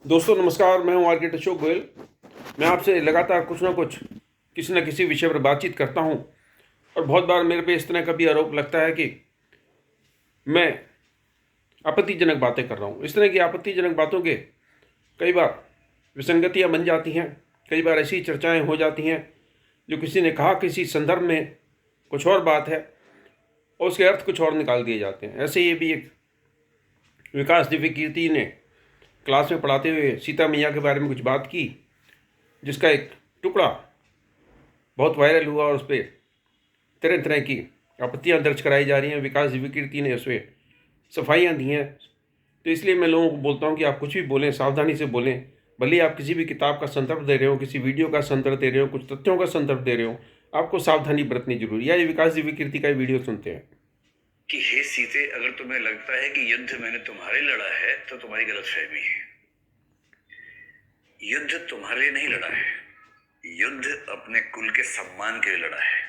दोस्तों नमस्कार, मैं हूं आर्किटेक्ट अशोक गोयल। मैं आपसे लगातार कुछ ना कुछ किसी न किसी विषय पर बातचीत करता हूं और बहुत बार मेरे पे इस तरह का भी आरोप लगता है कि मैं आपत्तिजनक बातें कर रहा हूं। इस तरह की आपत्तिजनक बातों के कई बार विसंगतियां बन जाती हैं, कई बार ऐसी चर्चाएं हो जाती हैं जो किसी ने कहा किसी संदर्भ में कुछ और बात है और उसके अर्थ कुछ और निकाल दिए जाते हैं। ऐसे ही भी एक विकास दिव्य कीर्ति ने क्लास में पढ़ाते हुए सीता मैया के बारे में कुछ बात की, जिसका एक टुकड़ा बहुत वायरल हुआ और उस पर तरह तरह की आपत्तियां दर्ज कराई जा रही हैं। विकास दिव्य कीर्ति ने उसमें सफाइयाँ दी हैं। तो इसलिए मैं लोगों को बोलता हूं कि आप कुछ भी बोलें, सावधानी से बोलें। भले आप किसी भी किताब का संदर्भ दे रहे हो, किसी वीडियो का संदर्भ दे रहे हो, कुछ तथ्यों का संदर्भ दे रहे हो, आपको सावधानी बरतनी जरूरी है। ये विकास दिव्य कीर्ति का वीडियो सुनते हैं कि हे सीते, अगर तुम्हें लगता है कि युद्ध मैंने तुम्हारे लड़ा है तो तुम्हारी गलतफहमी है। युद्ध तुम्हारे लिए नहीं लड़ा है, युद्ध अपने कुल के सम्मान के लिए लड़ा है।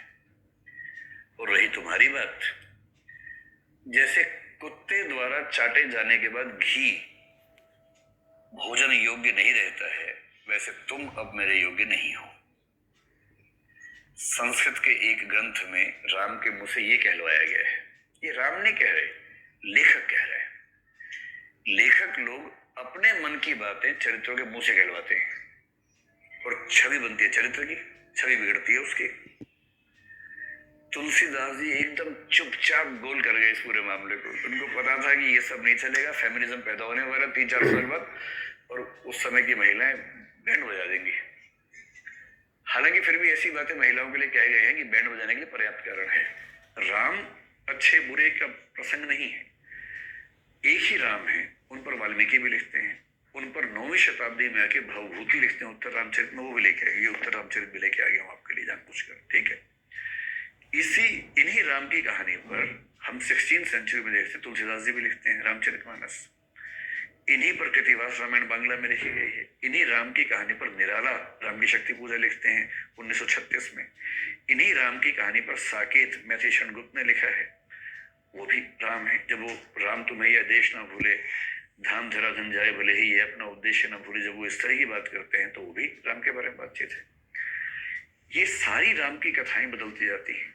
और रही तुम्हारी बात, जैसे कुत्ते द्वारा चाटे जाने के बाद घी भोजन योग्य नहीं रहता है, वैसे तुम अब मेरे योग्य नहीं हो। संस्कृत के एक ग्रंथ में राम के मुंह से ये कहलवाया गया है। ये राम नहीं कह रहे, लेखक कह रहे हैं। लेखक लोग अपने मन की बातें चरित्रों के मुंह से कहलवाते हैं और छवि बनती है चरित्र की, छवि बिगड़ती है उसकी। तुलसीदास जी एकदम चुपचाप गोल कर गए इस पूरे मामले को। उनको पता था कि ये सब नहीं चलेगा, फेमिनिज्म पैदा होने वाला 3-4 साल बाद, और उस समय की महिलाएं बैंड बजा देंगी। हालांकि फिर भी ऐसी बातें महिलाओं के लिए कहे गए हैं कि बैंड बजाने के लिए पर्याप्त कारण है। राम अच्छे बुरे का प्रसंग नहीं है, एक ही राम है। उन पर वाल्मीकि भी लिखते हैं, उन पर 9वीं शताब्दी में आके भवभूति लिखते हैं उत्तर रामचरित में, वो भी लेके आए। ये उत्तर रामचरित भी लेके आ गया हूं आपके लिए जानबूझकर, ठीक है। इन्हीं राम की कहानी पर हम 16वीं सेंचुरी में देखते हैं, तुलसीदास जी भी लिखते हैं रामचरितमानस। इन्हीं पर कृतिवास रामायण बांग्ला में लिखी गई है। इन्हीं राम की कहानी पर निराला राम की शक्ति पूजा लिखते हैं 1936 में। इन्हीं राम की कहानी पर साकेत मैथिली गुप्त ने लिखा है, वो भी राम है। जब वो राम तुम्हें यह देश ना भूले, धाम धरा धन जाए भले ही, ये अपना उद्देश्य ना भूले, जब वो इस तरह की बात करते हैं तो वो भी राम के बारे में बातचीत है। ये सारी राम की कथाएं बदलती जाती हैं।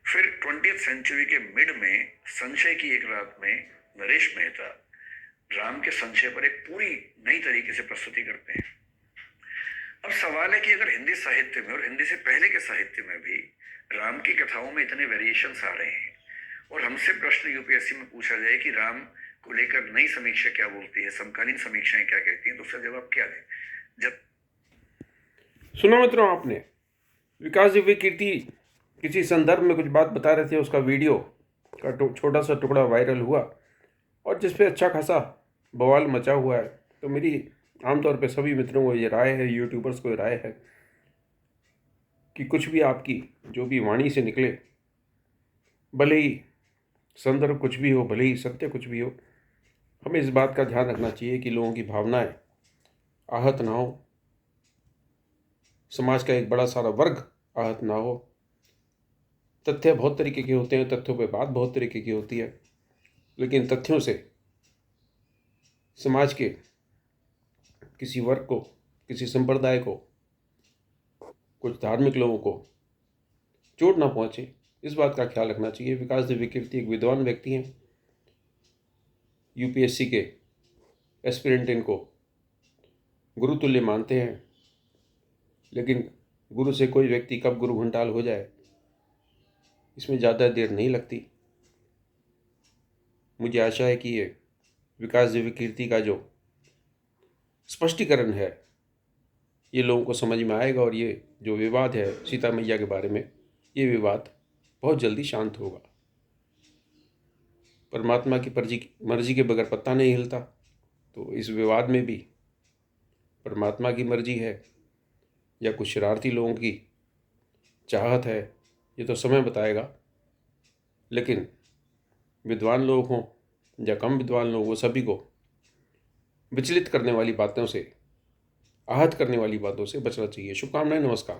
फिर 20वीं सेंचुरी के मिड में संशय की एक रात में नरेश मेहता राम के संशय पर एक पूरी नई तरीके से प्रस्तुति करते हैं। अब सवाल है कि अगर हिंदी साहित्य में और हिंदी से पहले के साहित्य में भी राम की कथाओं में इतने वेरिएशंस आ रहे हैं और हमसे प्रश्न यूपीएससी में पूछा जाए कि राम को लेकर नई समीक्षा क्या बोलती है, समकालीन समीक्षाएं क्या कहती हैं, तो उसका जवाब क्या दें? जब सुना मित्रों, आपने विकास दिव्य कीर्ति किसी संदर्भ में कुछ बात बता रहे थे, उसका वीडियो का छोटा सा टुकड़ा वायरल हुआ और जिस पे अच्छा खासा बवाल मचा हुआ है। तो मेरी आमतौर पे सभी मित्रों को ये राय है, यूट्यूबर्स को ये राय है कि कुछ भी आपकी जो भी वाणी से निकले, भले ही संदर्भ कुछ भी हो, भले ही सत्य कुछ भी हो, हमें इस बात का ध्यान रखना चाहिए कि लोगों की भावनाएं आहत ना हो, समाज का एक बड़ा सारा वर्ग आहत ना हो। तथ्य बहुत तरीके के होते हैं, तथ्यों पे बात बहुत तरीके की होती है, लेकिन तथ्यों से समाज के किसी वर्ग को, किसी संप्रदाय को, कुछ धार्मिक लोगों को चोट ना पहुंचे, इस बात का ख्याल रखना चाहिए। विकास दिव्य कीर्ति एक विद्वान व्यक्ति हैं, यूपीएससी के एस्पिरेंट इनको गुरुतुल्य मानते हैं, लेकिन गुरु से कोई व्यक्ति कब गुरु घंटाल हो जाए, इसमें ज़्यादा देर नहीं लगती। मुझे आशा है कि ये विकास दिव्य कीर्ति का जो स्पष्टीकरण है ये लोगों को समझ में आएगा और ये जो विवाद है सीता मैया के बारे में, ये विवाद बहुत जल्दी शांत होगा। परमात्मा की मर्जी के बगैर पत्ता नहीं हिलता, तो इस विवाद में भी परमात्मा की मर्जी है या कुछ शरारती लोगों की चाहत है, ये तो समय बताएगा। लेकिन विद्वान लोग हों या कम विद्वान लोग हों, सभी को विचलित करने वाली बातों से, आहत करने वाली बातों से बचना चाहिए। शुभकामनाएं, नमस्कार।